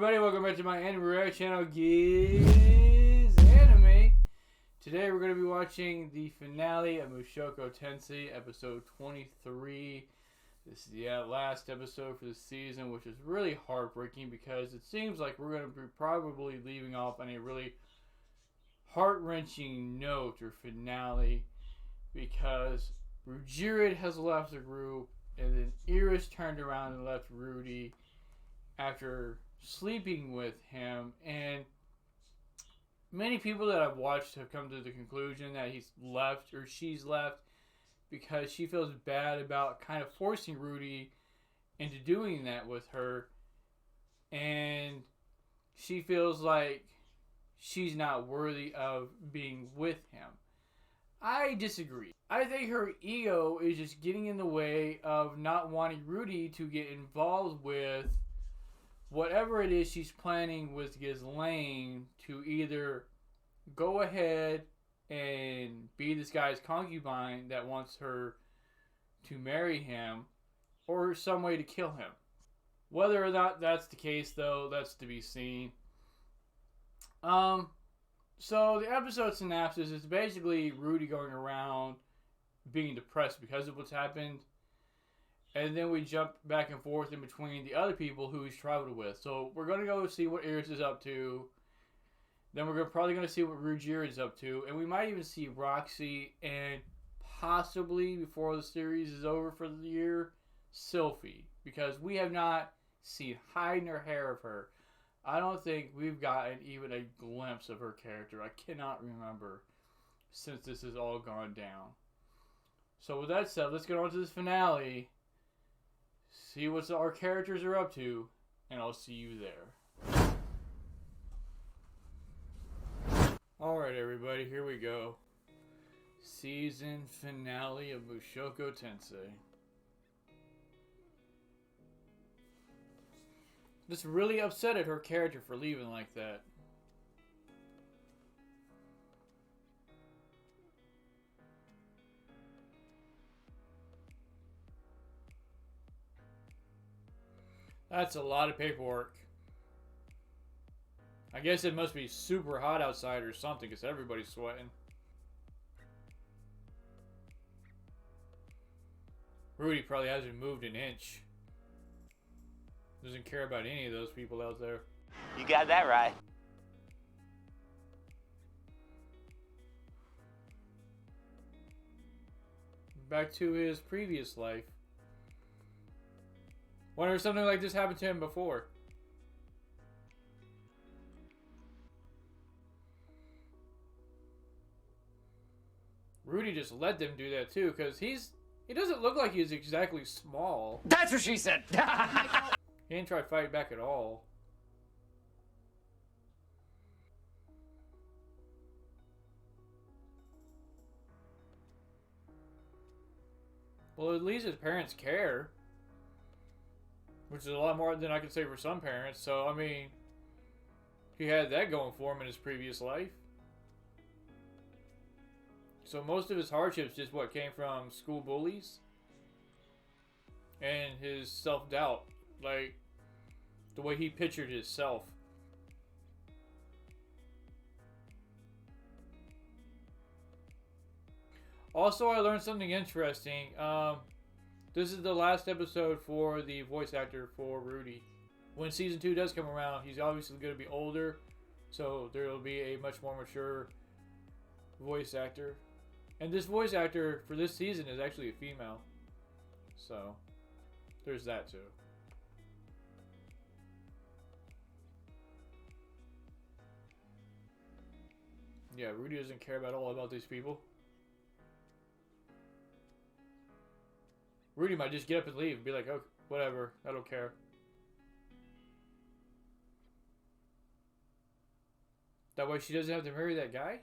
everybody, welcome back to my anime react channel, Geese Anime. Today we're going to be watching the finale of Mushoku Tensei, episode 23. This is the last episode for the season, which is really heartbreaking because it seems like we're going to be probably leaving off on a really heart-wrenching note or finale because Rujired has left the group and then Eris turned around and left Rudy after sleeping with him, and many people that I've watched have come to the conclusion that he's left or she's left because she feels bad about kind of forcing Rudy into doing that with her, and she feels like she's not worthy of being with him. I disagree. I think her ego is just getting in the way of not wanting Rudy to get involved with whatever it is she's planning with Ghislaine to either go ahead and be this guy's concubine that wants her to marry him, or some way to kill him. Whether or not that's the case, though, that's to be seen. So the episode synopsis is basically Rudy going around being depressed because of what's happened. And then we jump back and forth in between the other people who he's traveled with. So we're going to go see what Eris is up to. Then we're probably going to see what Rujired is up to. And we might even see Roxy and possibly, before the series is over for the year, Sylphie. Because we have not seen hide nor hair of her. I don't think we've gotten even a glimpse of her character. I cannot remember since this has all gone down. So with that said, let's get on to this finale. See what our characters are up to, and I'll see you there. Alright everybody, here we go. Season finale of Mushoku Tensei. This really upset her character for leaving like that. That's a lot of paperwork. I guess it must be super hot outside or something because everybody's sweating. Rudy probably hasn't moved an inch. Doesn't care about any of those people out there. You got that right. Back to his previous life. Wonder if something like this happened to him before. Rudy just let them do that too, because he doesn't look like he's exactly small. That's what she said. He didn't try to fight back at all. Well, at least his parents care. Which is a lot more than I could say for some parents. So, I mean, he had that going for him in his previous life. So most of his hardships just what came from school bullies. And his self-doubt. Like, the way he pictured himself. Also, I learned something interesting. This is the last episode for the voice actor for Rudy. When season 2 does come around, he's obviously going to be older. So there will be a much more mature voice actor. And this voice actor for this season is actually a female. So, there's that too. Yeah, Rudy doesn't care at all about these people. Rudy might just get up and leave and be like, oh, whatever, I don't care. That way she doesn't have to marry that guy?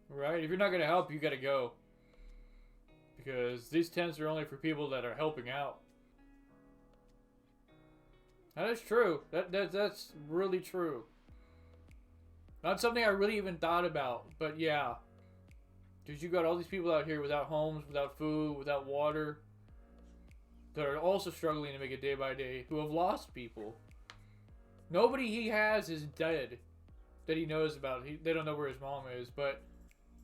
Right? If you're not going to help, you got to go. Because these tents are only for people that are helping out. That is true. That's really true. Not something I really even thought about, but yeah. Because you got all these people out here without homes, without food, without water, that are also struggling to make it day by day, who have lost people. Nobody he has is dead that he knows about. They don't know where his mom is, but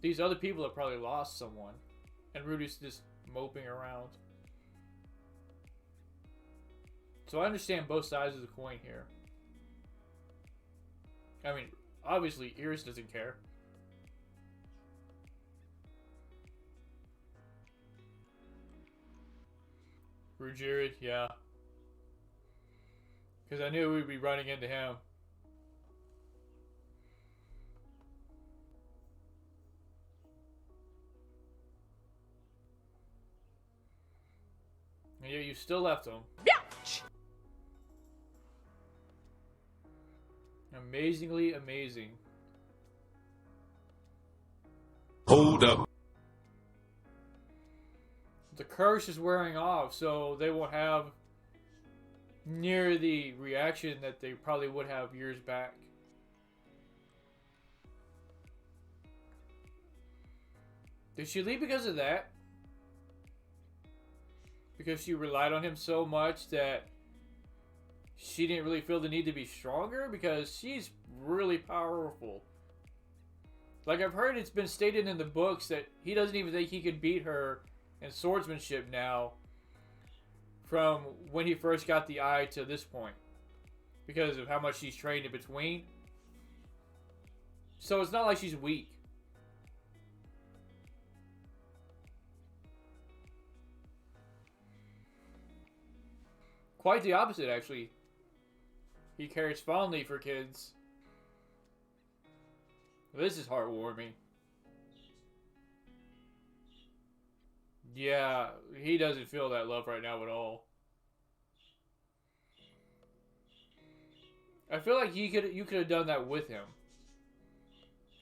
these other people have probably lost someone. And Rudy's just moping around. So I understand both sides of the coin here. I mean, obviously, Eris doesn't care. Rujired, yeah. Because I knew we'd be running into him. And yeah, you still left him. Amazingly amazing. Hold up. The curse is wearing off, so they won't have near the reaction that they probably would have years back. Did she leave because of that? Because she relied on him so much that she didn't really feel the need to be stronger? Because she's really powerful. Like, I've heard it's been stated in the books that he doesn't even think he could beat her in swordsmanship now from when he first got the eye to this point. Because of how much she's trained in between. So it's not like she's weak. Quite the opposite, actually. He cares fondly for kids. This is heartwarming. Yeah, he doesn't feel that love right now at all. I feel like you could have done that with him.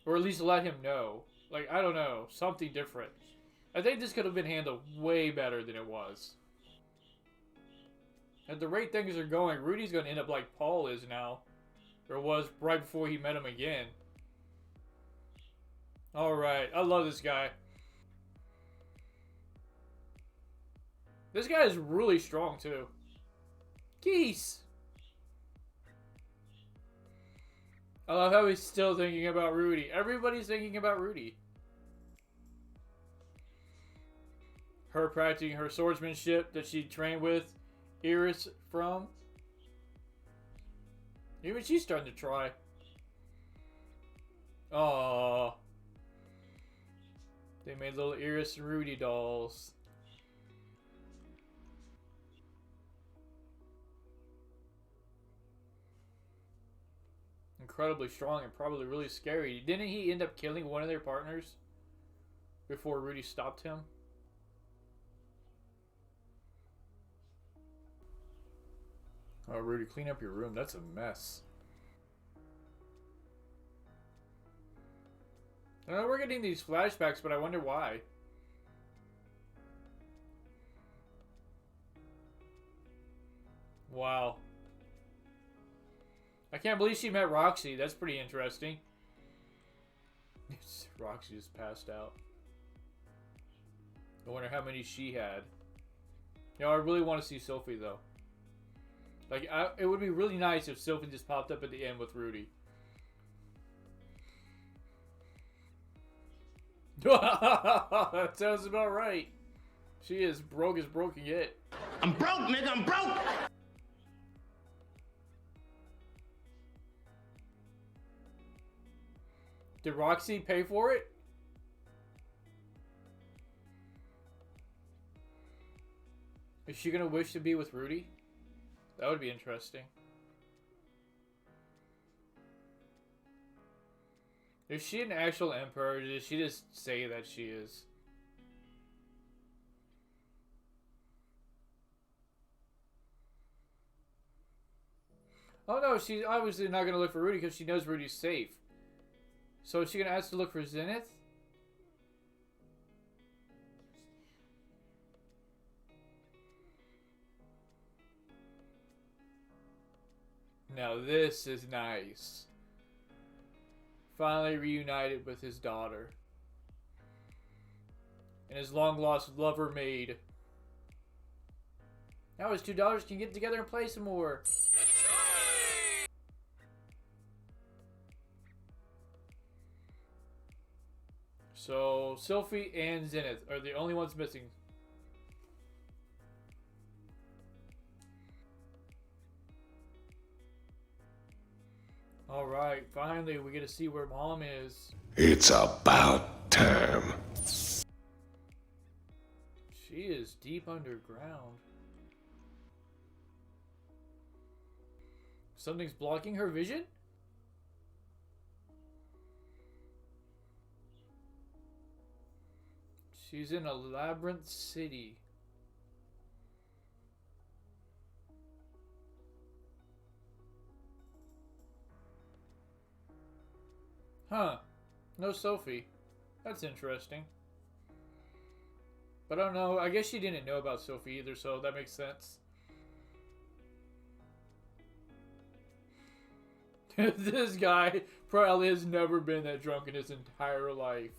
Or at least let him know. Like, I don't know, something different. I think this could have been handled way better than it was. At the rate things are going, Rudy's going to end up like Paul is now. Or was right before he met him again. Alright, I love this guy. This guy is really strong too. Geese! I love how he's still thinking about Rudy. Everybody's thinking about Rudy. Her practicing her swordsmanship that she trained with Eris from. Even she's starting to try. Aww. They made little Eris and Rudy dolls. Incredibly strong and probably really scary. Didn't he end up killing one of their partners before Rudy stopped him? Oh, Rudy, clean up your room. That's a mess. I know we're getting these flashbacks, but I wonder why. Wow. I can't believe she met Roxy. That's pretty interesting. Roxy just passed out. I wonder how many she had. You know, I really want to see Sylphie, though. Like, it would be really nice if Sylphie just popped up at the end with Rudy. That sounds about right. She is broke as broke can get. I'm broke, nigga, I'm broke! Did Roxy pay for it? Is she gonna wish to be with Rudy? That would be interesting. Is she an actual emperor, or did she just say that she is? Oh no, she's obviously not gonna look for Rudy because she knows Rudy's safe. So is she gonna ask to look for Zenith? Now this is nice. Finally reunited with his daughter. and his long-lost lover maid. Now his two daughters can get together and play some more. So, Sylphie and Zenith are the only ones missing. Alright, finally we get to see where Mom is. It's about time. She is deep underground. Something's blocking her vision? She's in a labyrinth city. Huh. No Sylphie. That's interesting. But I don't know. I guess she didn't know about Sylphie either, so that makes sense. This guy probably has never been that drunk in his entire life.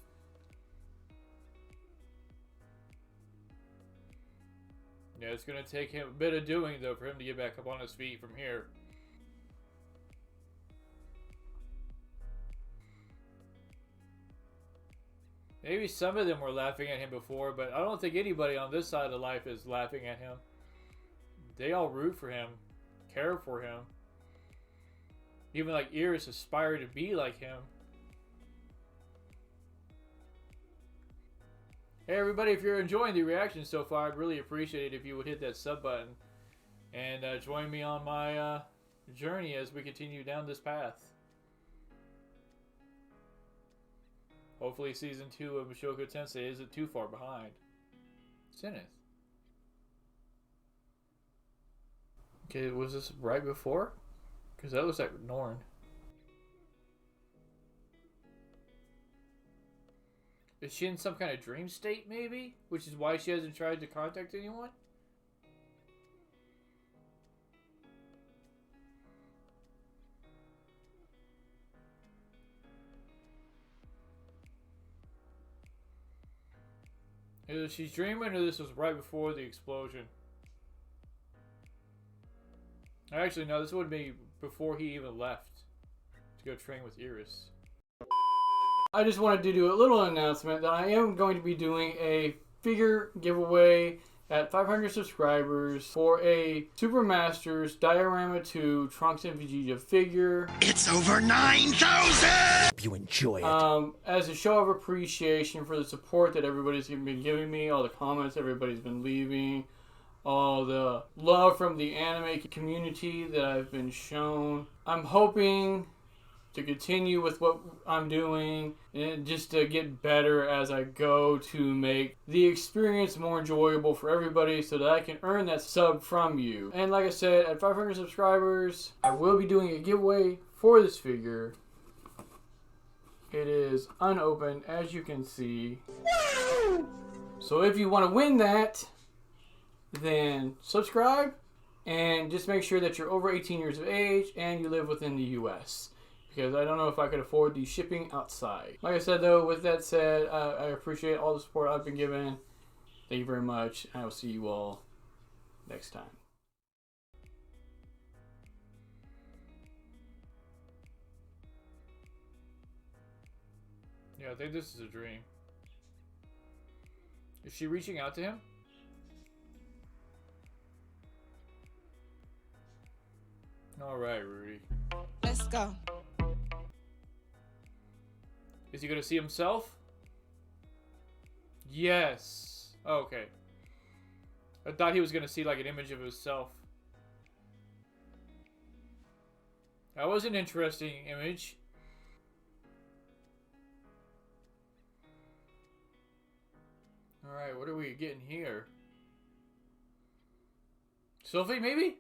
Yeah, it's going to take him a bit of doing, though, for him to get back up on his feet from here. Maybe some of them were laughing at him before, but I don't think anybody on this side of life is laughing at him. They all root for him, care for him. Even like Eris aspired to be like him. Hey everybody, if you're enjoying the reaction so far, I'd really appreciate it if you would hit that sub button. And join me on my journey as we continue down this path. Hopefully season 2 of Mushoku Tensei isn't too far behind. Zenith. Okay, was this right before? Because that looks like Norn. Is she in some kind of dream state, maybe? Which is why she hasn't tried to contact anyone? Either she's dreaming or this was right before the explosion. Actually, no, this would be before he even left to go train with Eris. I just wanted to do a little announcement that I am going to be doing a figure giveaway at 500 subscribers for a Super Masters Diorama 2 Trunks and Vegeta figure. It's over 9,000! Hope you enjoy it. As a show of appreciation for the support that everybody's been giving me, all the comments everybody's been leaving, all the love from the anime community that I've been shown. I'm hoping to continue with what I'm doing and just to get better as I go to make the experience more enjoyable for everybody so that I can earn that sub from you. And like I said, at 500 subscribers, I will be doing a giveaway for this figure. It is unopened, as you can see. So if you want to win that, then subscribe and just make sure that you're over 18 years of age and you live within the US. Because I don't know if I could afford the shipping outside. Like I said though, with that said, I appreciate all the support I've been given. Thank you very much. I will see you all next time. Yeah, I think this is a dream. Is she reaching out to him? Alright, Rudy. Let's go. Is he going to see himself? Yes. Oh, okay. I thought he was going to see like an image of himself. That was an interesting image. Alright, what are we getting here? Sylphie, maybe?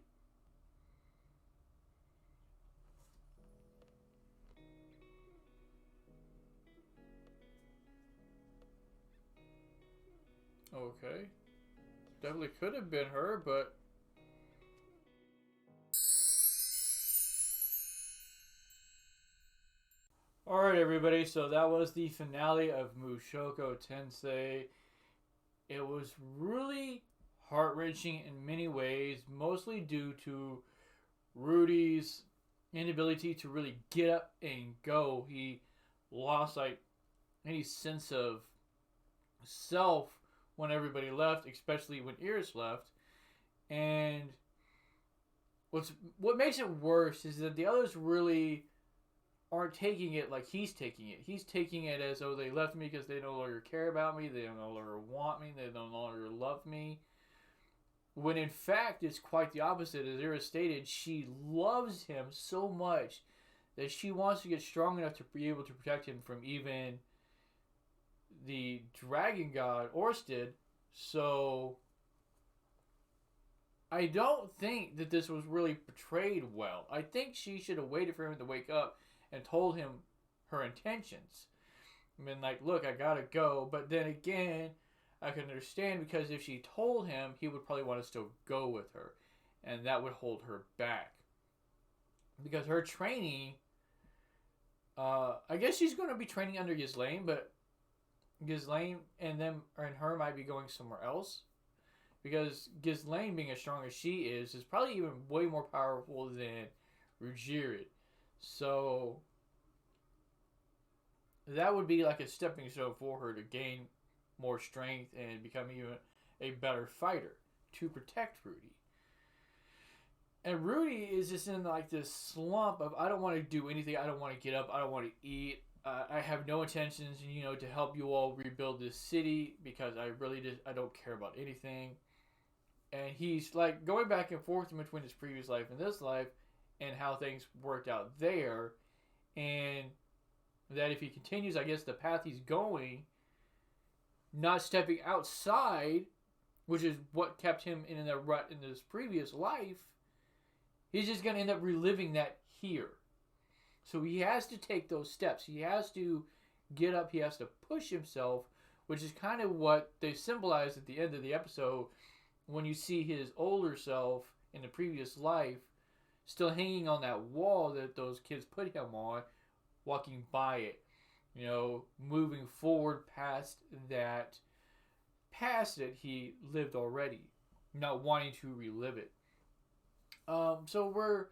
Okay. Definitely could have been her, but... Alright everybody, so that was the finale of Mushoku Tensei. It was really heart-wrenching in many ways, mostly due to Rudy's inability to really get up and go. He lost like any sense of self when everybody left, especially when Eris left. And what makes it worse is that the others really aren't taking it like he's taking it. He's taking it as, oh, they left me because they no longer care about me, they no longer want me, they no longer love me. When in fact, it's quite the opposite. As Eris stated, she loves him so much that she wants to get strong enough to be able to protect him from even the dragon god Orsted. So I don't think that this was really portrayed well. I think she should have waited for him to wake up and told him her intentions. I mean, like, look, I gotta go. But then again, I can understand, because if she told him, he would probably want to still go with her. And that would hold her back. Because her training, I guess she's going to be training under Ghislaine, but Ghislaine and her might be going somewhere else. Because Ghislaine, being as strong as she is probably even way more powerful than Rujired. So that would be like a stepping stone for her to gain more strength and become even a better fighter to protect Rudy. And Rudy is just in like this slump of, I don't want to do anything, I don't want to get up, I don't want to eat, I have no intentions, to help you all rebuild this city, because I don't care about anything. And he's like going back and forth in between his previous life and this life, and how things worked out there, and that if he continues, I guess, the path he's going, not stepping outside, which is what kept him in that rut in his previous life, he's just going to end up reliving that here. So he has to take those steps. He has to get up. He has to push himself, which is kind of what they symbolize at the end of the episode when you see his older self in the previous life still hanging on that wall that those kids put him on, walking by it. Moving forward past that he lived already, not wanting to relive it. So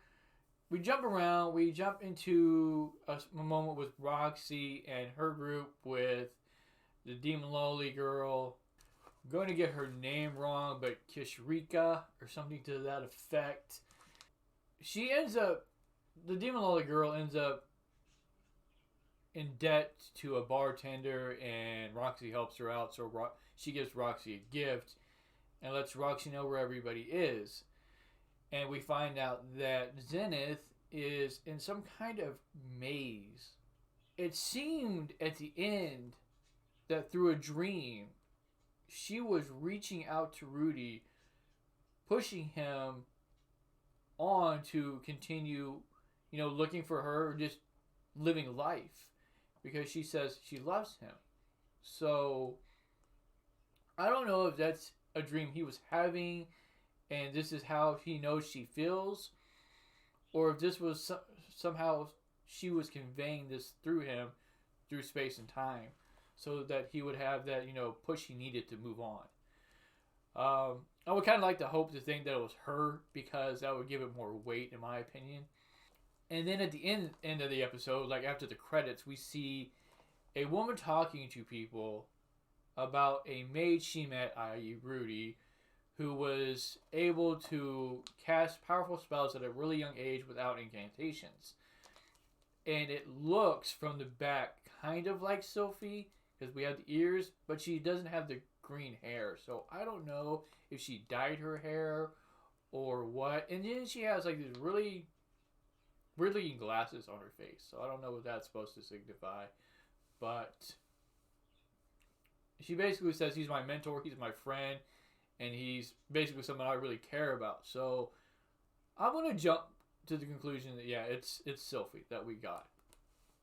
we jump around. We jump into a moment with Roxy and her group with the Demon Loli girl. I'm going to get her name wrong, but Kishirika or something to that effect. The Demon Loli girl ends up in debt to a bartender, and Roxy helps her out, so she gives Roxy a gift and lets Roxy know where everybody is. And we find out that Zenith is in some kind of maze. It seemed at the end that through a dream, she was reaching out to Rudy, pushing him on to continue, looking for her, or just living life. Because she says she loves him. So I don't know if that's a dream he was having, and this is how he knows she feels, or if this was somehow she was conveying this through him, through space and time, so that he would have that, push he needed to move on. I would kind of like to hope to think that it was her, because that would give it more weight, in my opinion. And then at the end of the episode, like after the credits, we see a woman talking to people about a mage she met, i.e. Rudy, who was able to cast powerful spells at a really young age without incantations. And it looks from the back kind of like Sylphie, because we have the ears, but she doesn't have the green hair. So I don't know if she dyed her hair or what. And then she has like these really weird-looking glasses on her face, so I don't know what that's supposed to signify. But she basically says he's my mentor, he's my friend, and he's basically someone I really care about. So I'm going to jump to the conclusion that, yeah, it's Sylphie that we got.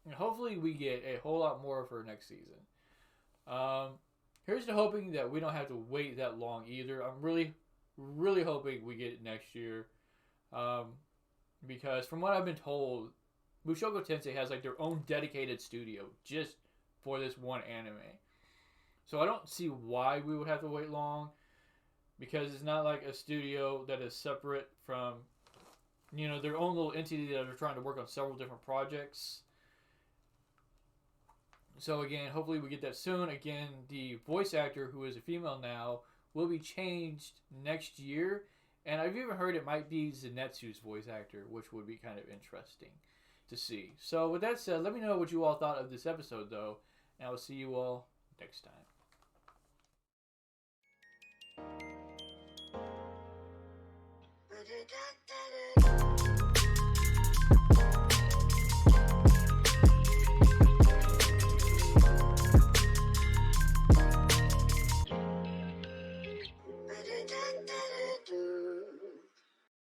And hopefully we get a whole lot more of her next season. Here's to hoping that we don't have to wait that long either. I'm really, really hoping we get it next year. Because from what I've been told, Mushoku Tensei has like their own dedicated studio just for this one anime. So I don't see why we would have to wait long, because it's not like a studio that is separate from, their own little entity that are trying to work on several different projects. So again, hopefully we get that soon. Again, the voice actor, who is a female now, will be changed next year. And I've even heard it might be Zenitsu's voice actor, which would be kind of interesting to see. So with that said, let me know what you all thought of this episode, though. And I will see you all next time. Da-da-da-da-da.